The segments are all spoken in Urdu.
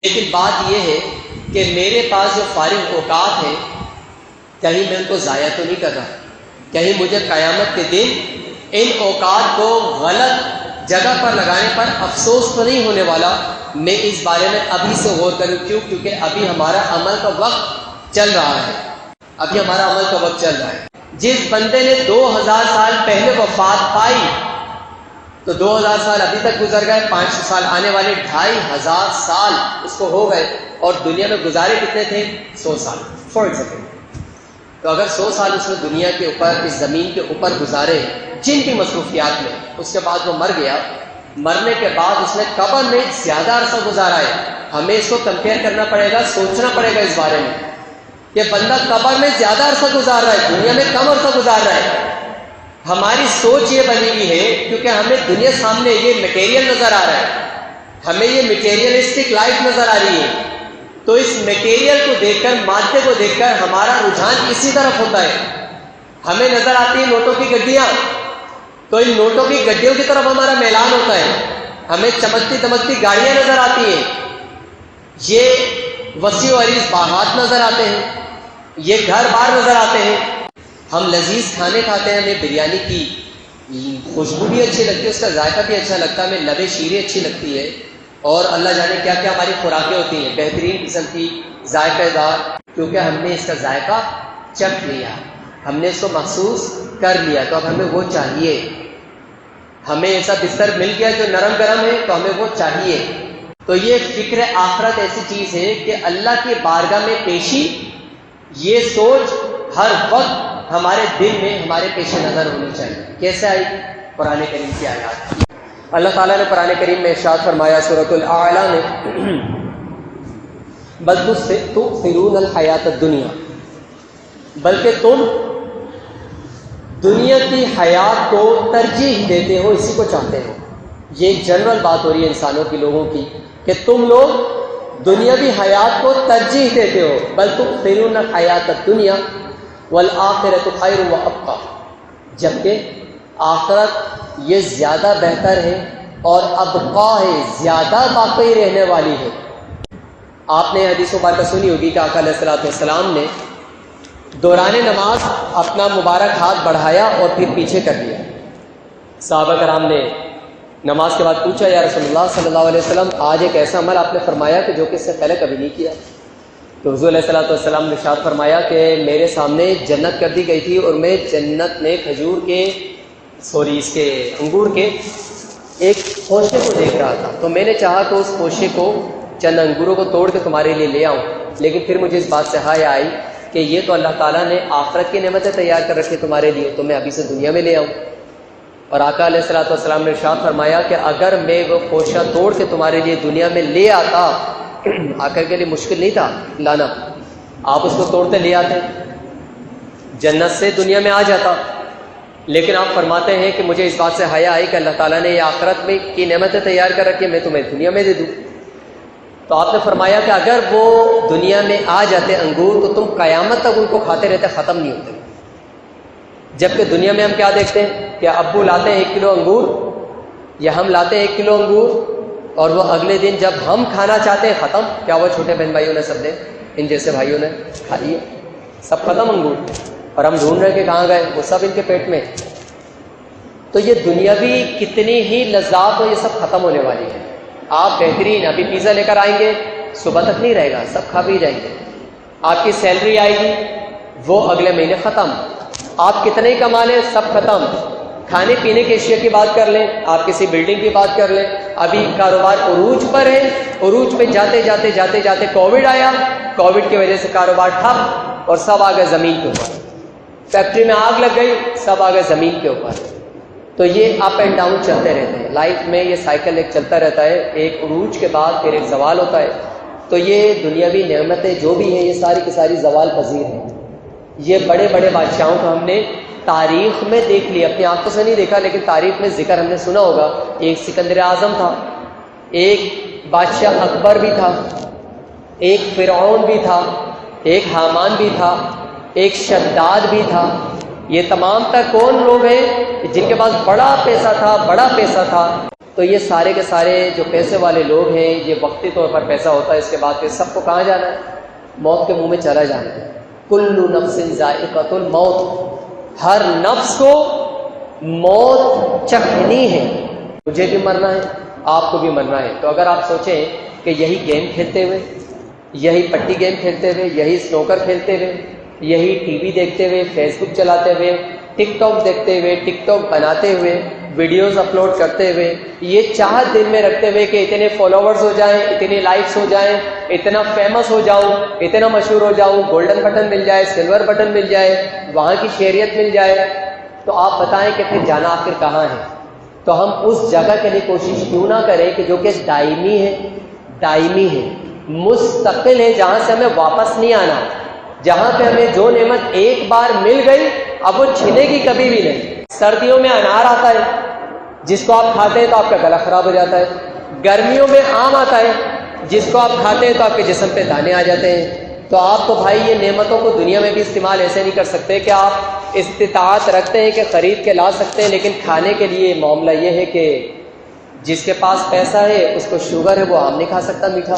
لیکن بات یہ ہے کہ میرے پاس جو فارغ اوقات ہیں کہیں میں ان کو ضائع تو نہیں کر رہا، کہیں مجھے قیامت کے دن ان اوقات کو غلط جگہ پر لگانے پر افسوس تو نہیں ہونے والا۔ میں اس بارے میں ابھی سے غور کروں، کیونکہ ابھی ہمارا عمل کا وقت چل رہا ہے، ابھی ہمارا عمل کا وقت چل رہا ہے۔ جس بندے نے 2000 سال پہلے وفات پائی تو 2000 سال ابھی تک گزر گئے، 500 سال آنے والے 2500 سال اس کو ہو گئے، اور دنیا میں گزارے کتنے تھے؟ 100 سال فار ایگزامپل۔ تو اگر 100 سال اس نے دنیا کے اوپر، اس زمین کے اوپر گزارے جن کی مصروفیات میں، اس کے بعد وہ مر گیا، مرنے کے بعد اس نے قبر میں زیادہ عرصہ گزارا ہے، ہمیں اس کو کمپیئر کرنا پڑے گا، سوچنا پڑے گا اس بارے میں کہ بندہ قبر میں زیادہ عرصہ گزار رہا ہے، دنیا میں کم عرصہ گزار رہا ہے۔ ہماری سوچ یہ بنی ہوئی ہے کیونکہ ہمیں دنیا سامنے یہ مٹیریل نظر آ رہا ہے، ہمیں یہ مٹیریلسٹک لائف نظر آ رہی ہے، تو اس مٹیریل کو دیکھ کر، مادے کو دیکھ کر ہمارا رجحان اسی طرف ہوتا ہے۔ ہمیں نظر آتی ہیں نوٹوں کی گڈیاں، تو ان نوٹوں کی گڈیوں کی طرف ہمارا میلان ہوتا ہے۔ ہمیں چمکتی دمکتی گاڑیاں نظر آتی ہیں، یہ وسیع و عریض باغات نظر آتے ہیں، یہ گھر بار نظر آتے ہیں۔ ہم لذیذ کھانے کھاتے ہیں، ہمیں بریانی کی خوشبو بھی اچھی لگتی ہے، اس کا ذائقہ بھی اچھا لگتا ہے، ہمیں لبے شیریں اچھی لگتی ہے، اور اللہ جانے کیا کیا ہماری خوراکیں ہوتی ہیں بہترین قسم کی، ذائقہ دار، کیونکہ ہم نے اس کا ذائقہ چکھ لیا، ہم نے اس کو محسوس کر لیا، تو اب ہمیں وہ چاہیے۔ ہمیں ایسا بستر مل گیا جو نرم گرم ہے تو ہمیں وہ چاہیے۔ تو یہ فکر آخرت ایسی چیز ہے کہ اللہ کی بارگاہ میں پیشی، یہ سوچ ہر وقت ہمارے دل میں، ہمارے پیش نظر ہونی چاہیے۔ کیسے آئی؟ قرآن کریم کی آیات۔ اللہ تعالیٰ نے قرآن کریم میں ارشاد فرمایا سورۃ الاعلیٰ میں، بل تؤثرون الحیات الدنیا، بلکہ تم دنیا کی حیات کو ترجیح دیتے ہو، اسی کو چاہتے ہو۔ یہ ایک جنرل بات ہو رہی ہے انسانوں کی، لوگوں کی، کہ تم لوگ دنیاوی حیات کو ترجیح دیتے ہو۔ بل تؤثرون الحیات الدنیا والآخرۃ خیر وابقیٰ، جبکہ آخرت یہ زیادہ بہتر ہے اور ابقا ہے، زیادہ باقی رہنے والی ہے۔ آپ نے حدیث مبارکہ سنی ہوگی کہ آقا علیہ الصلوۃ والسلام نے دوران نماز اپنا مبارک ہاتھ بڑھایا اور پھر پیچھے کر دیا۔ صحابہ کرام نے نماز کے بعد پوچھا، یا رسول اللہ صلی اللہ علیہ وسلم، آج ایک ایسا عمل آپ نے فرمایا کہ جو کہ اس سے پہلے کبھی نہیں کیا۔ تو حضور علیہ الصلوۃ والسلام نے ارشاد فرمایا کہ میرے سامنے جنت کر دی گئی تھی، اور میں جنت میں کھجور کے اس کے انگور کے ایک خوشے کو دیکھ رہا تھا، تو میں نے چاہا کہ اس خوشے کو، چند انگوروں کو توڑ کے تمہارے لیے لے آؤں، لیکن پھر مجھے اس بات سے حیا آئی کہ یہ تو اللہ تعالیٰ نے آخرت کی نعمتیں تیار کر رکھی تمہارے لیے، تو میں ابھی سے دنیا میں لے آؤں۔ اور آقا علیہ الصلوۃ والسلام نے ارشاد فرمایا کہ اگر میں وہ خوشہ توڑ کے تمہارے لیے دنیا میں لے آتا، آقا کے لیے مشکل نہیں تھا لانا، آپ اس کو توڑتے لے آتے، جنت سے دنیا میں آ جاتا، لیکن آپ فرماتے ہیں کہ مجھے اس بات سے حیا آئی کہ اللہ تعالیٰ نے یہ آخرت میں کی نعمتیں تیار کر رکھی، میں تمہیں دنیا میں دے دوں۔ تو آپ نے فرمایا کہ اگر وہ دنیا میں آ جاتے انگور تو تم قیامت تک ان کو کھاتے رہتے، ختم نہیں ہوتے۔ جبکہ دنیا میں ہم کیا دیکھتے ہیں کہ ابو لاتے ہیں 1 کلو انگور، یا ہم لاتے ہیں 1 کلو انگور، اور وہ اگلے دن جب ہم کھانا چاہتے ہیں ختم۔ کیا ہوا؟ چھوٹے بہن بھائیوں نے سب نے، ان جیسے بھائیوں نے کھا لیے، سب ختم انگور، اور ہم ڈھونڈ رہے کہ کہاں گئے، وہ سب ان کے پیٹ میں۔ تو یہ دنیاوی کتنی ہی لذات ہو، یہ سب ختم ہونے والی ہے۔ آپ بہترین ابھی پیزا لے کر آئیں گے، صبح تک نہیں رہے گا، سب کھا بھی جائیں گے۔ آپ کی سیلری آئے گی، وہ اگلے مہینے ختم۔ آپ کتنے ہی کما لیں، سب ختم۔ کھانے پینے کی اشیاء کی بات کر لیں، آپ کسی بلڈنگ کی بات کر لیں، ابھی کاروبار عروج پر ہے، عروج پہ جاتے جاتے جاتے جاتے کووڈ آیا، کووڈ کی وجہ سے کاروبار ٹھپ، اور سب آ گئے زمین کے اوپر۔ فیکٹری میں آگ لگ گئی، سب آ گئے زمین کے اوپر۔ تو یہ اپ اینڈ ڈاؤن چلتے رہتے ہیں لائف میں، یہ سائیکل ایک چلتا رہتا ہے، ایک عروج کے بعد پھر ایک زوال ہوتا ہے۔ تو یہ دنیاوی نعمتیں جو بھی ہیں، یہ ساری کی ساری زوال پذیر ہیں۔ یہ بڑے بڑے بادشاہوں کو ہم نے تاریخ میں دیکھ لیا، اپنی آنکھوں سے نہیں دیکھا، لیکن تاریخ میں ذکر ہم نے سنا ہوگا۔ ایک سکندر اعظم تھا، ایک بادشاہ اکبر بھی تھا، ایک فرعون بھی تھا، ایک حامان بھی تھا، ایک شداد بھی تھا۔ یہ تمام تر کون لوگ ہیں جن کے پاس بڑا پیسہ تھا، تو یہ سارے کے سارے جو پیسے والے لوگ ہیں، یہ وقتی طور پر پیسہ ہوتا ہے، اس کے بعد پھر سب کو کہاں جانا ہے؟ موت کے منہ میں چلا جانا ہے۔ کل نفس ذائقۃ الموت، ہر نفس کو موت چکھنی ہے، مجھے بھی مرنا ہے، آپ کو بھی مرنا ہے۔ تو اگر آپ سوچیں کہ یہی گیم کھیلتے ہوئے، یہی پٹی گیم کھیلتے ہوئے، یہی سنوکر کھیلتے ہوئے، یہی ٹی وی دیکھتے ہوئے، فیس بک چلاتے ہوئے، ٹک ٹاک دیکھتے ہوئے، ٹک ٹاک بناتے ہوئے، ویڈیوز اپلوڈ کرتے ہوئے، یہ چاہت دل میں رکھتے ہوئے کہ اتنے فالوورز ہو جائیں، اتنے لائکس ہو جائیں، اتنا فیمس ہو جاؤں، اتنا مشہور ہو جاؤں، گولڈن بٹن مل جائے، سلور بٹن مل جائے، وہاں کی شہریت مل جائے، تو آپ بتائیں کہ پھر جانا آخر کہاں ہے؟ تو ہم اس جگہ کے لیے کوشش کیوں نہ کریں کہ جو کہ دائمی ہے، مستقل ہے، جہاں سے ہمیں واپس نہیں آنا، جہاں پہ ہمیں جو نعمت ایک بار مل گئی اب وہ چھنے گی کبھی بھی نہیں۔ سردیوں میں انار آتا ہے جس کو آپ کھاتے ہیں تو آپ کا گلا خراب ہو جاتا ہے، گرمیوں میں آم آتا ہے جس کو آپ کھاتے ہیں تو آپ کے جسم پہ دانے آ جاتے ہیں۔ تو آپ تو بھائی یہ نعمتوں کو دنیا میں بھی استعمال ایسے نہیں کر سکتے کہ آپ استطاعت رکھتے ہیں کہ خرید کے لا سکتے ہیں، لیکن کھانے کے لیے معاملہ یہ ہے کہ جس کے پاس پیسہ ہے اس کو شوگر ہے، وہ آم نہیں کھا سکتا میٹھا۔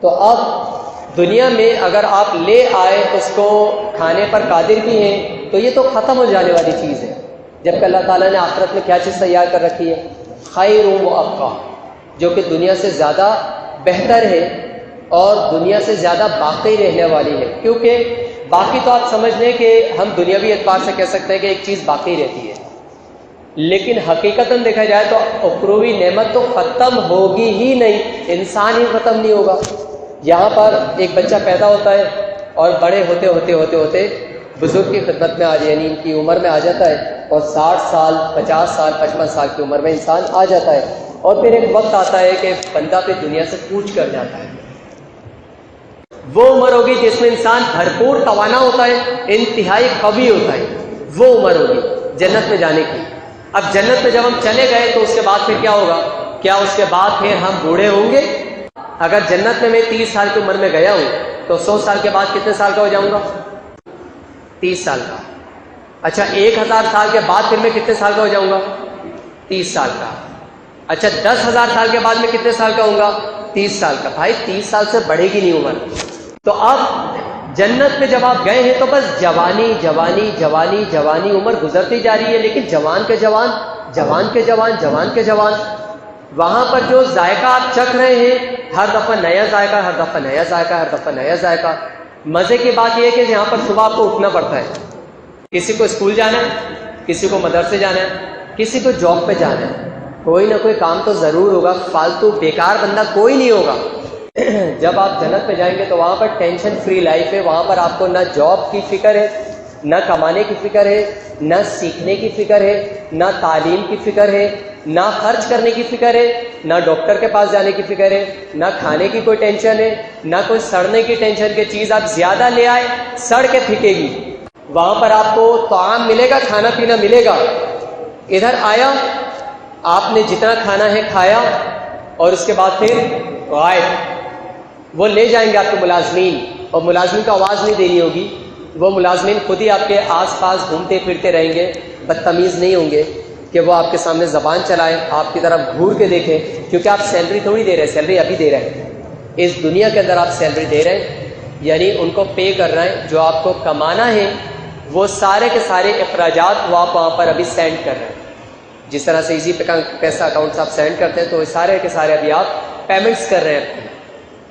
تو اب دنیا میں اگر آپ لے آئے اس کو کھانے پر قادر بھی ہیں تو یہ تو ختم ہو جانے والی چیز ہے، جبکہ اللہ تعالیٰ نے آخرت میں کیا چیز تیار کر رکھی ہے؟ خیر و ابقیٰ، جو کہ دنیا سے زیادہ بہتر ہے اور دنیا سے زیادہ باقی رہنے والی ہے۔ کیونکہ باقی تو آپ سمجھ لیں کہ ہم دنیاوی اعتبار سے کہہ سکتے ہیں کہ ایک چیز باقی رہتی ہے، لیکن حقیقتاً دیکھا جائے تو اخروی نعمت تو ختم ہوگی ہی نہیں، انسان ہی ختم نہیں ہوگا۔ یہاں پر ایک بچہ پیدا ہوتا ہے اور بڑے ہوتے ہوتے ہوتے ہوتے بزرگ کی خدمت میں یعنی ان کی عمر میں آ جاتا ہے، اور 60 سال 50 سال 55 سال کی عمر میں انسان آ جاتا ہے، اور پھر ایک وقت آتا ہے کہ بندہ پہ دنیا سے کوچ کر جاتا ہے۔ وہ عمر ہوگی جس میں انسان بھرپور توانا ہوتا ہے، انتہائی قوی ہوتا ہے، وہ عمر ہوگی جنت میں جانے کی۔ اب جنت میں جب ہم چلے گئے تو اس کے بعد پھر کیا ہوگا؟ کیا اس کے بعد پھر ہم بوڑھے ہوں گے؟ اگر جنت میں 30 سال کی عمر میں گیا ہوں تو 100 سال کے بعد کتنے سال کا ہو جاؤں گا؟ 30 سال کا۔ اچھا 1000 سال کے بعد پھر میں کتنے سال کا ہو جاؤں گا؟ 30 سال کا۔ اچھا 10,000 سال کے بعد میں کتنے سال کا ہوں گا؟ 30 سال کا۔ بھائی 30 سال سے بڑھے گی نہیں عمر۔ تو اب جنت میں جب آپ گئے ہیں تو بس جوانی جوانی جوانی جوانی عمر گزرتی جا رہی ہے، لیکن جوان کے جوان، جوان کے جوان، جوان کے جوان۔ وہاں پر جو ذائقہ آپ چکھ رہے ہیں، ہر دفعہ نیا ذائقہ، ہر دفعہ نیا ذائقہ، ہر دفعہ نیا ذائقہ۔ مزے کی بات یہ ہے کہ یہاں پر صبح آپ کو اٹھنا پڑتا ہے، کسی کو اسکول جانا ہے، کسی کو مدرسے جانا ہے، کسی کو جاب پہ جانا ہے، کوئی نہ کوئی کام تو ضرور ہوگا، فالتو بیکار بندہ کوئی نہیں ہوگا۔ جب آپ جنت پہ جائیں گے تو وہاں پر ٹینشن فری لائف ہے، وہاں پر آپ کو نہ جاب کی فکر ہے، نہ کمانے کی فکر ہے، نہ سیکھنے کی فکر ہے، نہ تعلیم کی فکر ہے، نہ خرچ کرنے کی فکر ہے، نہ ڈاکٹر کے پاس جانے کی فکر ہے، نہ کھانے کی کوئی ٹینشن ہے، نہ کوئی سڑنے کی ٹینشن کہ چیز آپ زیادہ لے آئے سڑ کے پھینکے گی۔ وہاں پر آپ کو طعام ملے گا، کھانا پینا ملے گا۔ ادھر آیا، آپ نے جتنا کھانا ہے کھایا، اور اس کے بعد پھر غائب۔ وہ لے جائیں گے آپ کو ملازمین، اور ملازمین کو آواز نہیں دینی ہوگی، وہ ملازمین خود ہی آپ کے آس پاس گھومتے پھرتے رہیں گے، بدتمیز نہیں ہوں گے کہ وہ آپ کے سامنے زبان چلائیں، آپ کی طرف گھور کے دیکھیں، کیونکہ آپ سیلری تھوڑی دے رہے ہیں، سیلری ابھی دے رہے ہیں، اس دنیا کے اندر آپ سیلری دے رہے ہیں، یعنی ان کو پے کر رہے ہیں۔ جو آپ کو کمانا ہے وہ سارے کے سارے اخراجات وہ آپ وہاں پر ابھی سینڈ کر رہے ہیں۔ جس طرح سے ایزی پہ پیسہ اکاؤنٹ سے آپ سینڈ کرتے ہیں، تو وہ سارے کے سارے ابھی آپ پیمنٹس کر رہے ہیں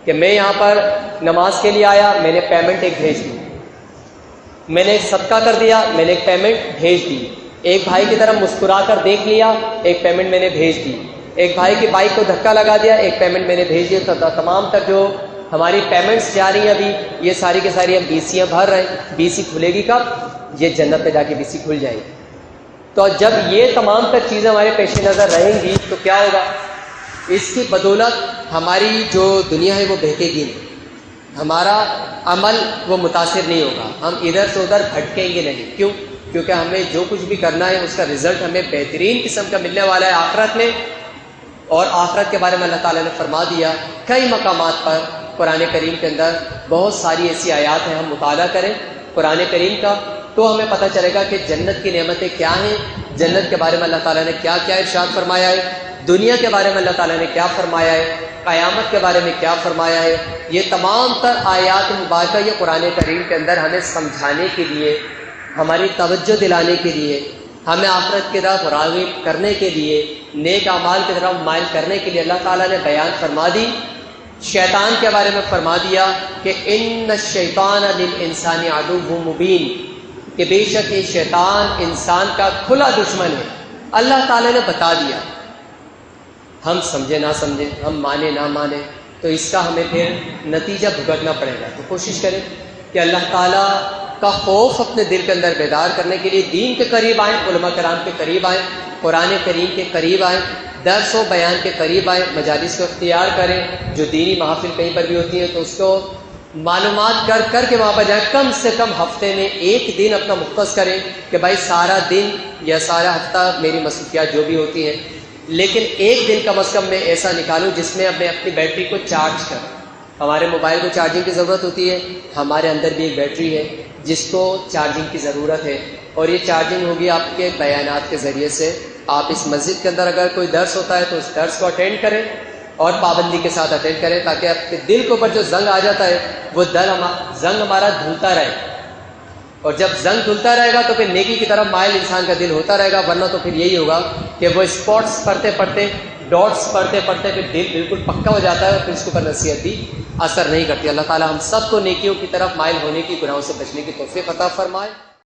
کہ میں یہاں پر نماز کے لیے آیا، میں نے پیمنٹ ایک بھیج دی، میں نے ایک صدقہ کر دیا، میں نے ایک پیمنٹ بھیج دی، ایک بھائی کی طرف مسکرا کر دیکھ لیا، ایک پیمنٹ میں نے بھیج دی، ایک بھائی کی بائک کو دھکا لگا دیا، ایک پیمنٹ میں نے بھیج دی۔ تو تمام تر جو ہماری پیمنٹس جا رہی ہیں ابھی، یہ ساری کے ساری ہم BCیاں بھر رہے ہیں۔ BC کھلے گی کب؟ یہ جنت میں جا کے BC کھل جائے گی۔ تو جب یہ تمام تر چیزیں ہمارے پیش نظر رہیں گی تو کیا ہوگا؟ اس کی بدولت ہماری جو دنیا ہے وہ بہکے گی نہیں، ہمارا عمل وہ متاثر نہیں ہوگا، ہم ادھر سے ادھر بھٹکیں گے نہیں۔ کیوں؟ کیونکہ ہمیں جو کچھ بھی کرنا ہے اس کا رزلٹ ہمیں بہترین قسم کا ملنے والا ہے آخرت میں۔ اور آخرت کے بارے میں اللہ تعالیٰ نے فرما دیا کئی مقامات پر قرآن کریم کے اندر، بہت ساری ایسی آیات ہیں، ہم مطالعہ کریں قرآن کریم کا تو ہمیں پتہ چلے گا کہ جنت کی نعمتیں کیا ہیں جنت کے بارے میں اللہ تعالیٰ نے کیا کیا ارشاد فرمایا ہے، دنیا کے بارے میں اللہ تعالیٰ نے کیا فرمایا ہے، قیامت کے بارے میں کیا فرمایا ہے، یہ تمام تر آیات مبارکہ یہ قرآن کریم کے اندر ہمیں سمجھانے کے لیے، ہماری توجہ دلانے کے لیے، ہمیں آخرت کی طرف راغب کرنے کے لیے، نیک اعمال کی طرف مائل کرنے کے لیے اللہ تعالیٰ نے بیان فرما دی۔ شیطان کے بارے میں فرما دیا کہ ان الشیطان للانسان عدو مبین، کہ بے شک یہ شیطان انسان کا کھلا دشمن ہے۔ اللہ تعالیٰ نے بتا دیا، ہم سمجھے نہ سمجھے، ہم مانے نہ مانے، تو اس کا ہمیں پھر نتیجہ بھگتنا پڑے گا۔ تو کوشش کریں کہ اللہ تعالیٰ کا خوف اپنے دل کے اندر بیدار کرنے کے لیے دین کے قریب آئیں، علماء کرام کے قریب آئیں، قرآن کریم کے قریب آئیں، درس و بیان کے قریب آئیں، مجالس کو اختیار کریں، جو دینی محافل کہیں پر بھی ہوتی ہیں تو اس کو معلومات کر کے وہاں پر جائیں۔ کم سے کم ہفتے میں ایک دن اپنا مختص کریں کہ بھائی سارا دن یا سارا ہفتہ میری مصروفیات جو بھی ہوتی ہیں، لیکن ایک دن کم از کم میں ایسا نکالوں جس میں میں اپنی بیٹری کو چارج کروں۔ ہمارے موبائل کو چارجنگ کی ضرورت ہوتی ہے، ہمارے اندر بھی ایک بیٹری ہے جس کو چارجنگ کی ضرورت ہے، اور یہ چارجنگ ہوگی آپ کے بیانات کے ذریعے سے۔ آپ اس مسجد کے اندر اگر کوئی درس ہوتا ہے تو اس درس کو اٹینڈ کریں اور پابندی کے ساتھ اٹینڈ کریں، تاکہ آپ کے دل کے اوپر جو زنگ آ جاتا ہے وہ زنگ ہمارا دھلتا رہے، اور جب زنگ دھلتا رہے گا تو پھر نیکی کی طرف مائل انسان کا دل ہوتا رہے گا، ورنہ تو پھر یہی ہوگا کہ وہ اسپاٹس پڑھتے پڑھتے، ڈاٹس پڑھتے پڑھتے پھر دل بالکل پکا ہو جاتا ہے اور پھر اس کے اوپر نصیحت بھی اثر نہیں کرتی۔ اللہ تعالی ہم سب کو نیکیوں کی طرف مائل ہونے کی، گناہوں سے بچنے کی توفیق عطا فرمائے۔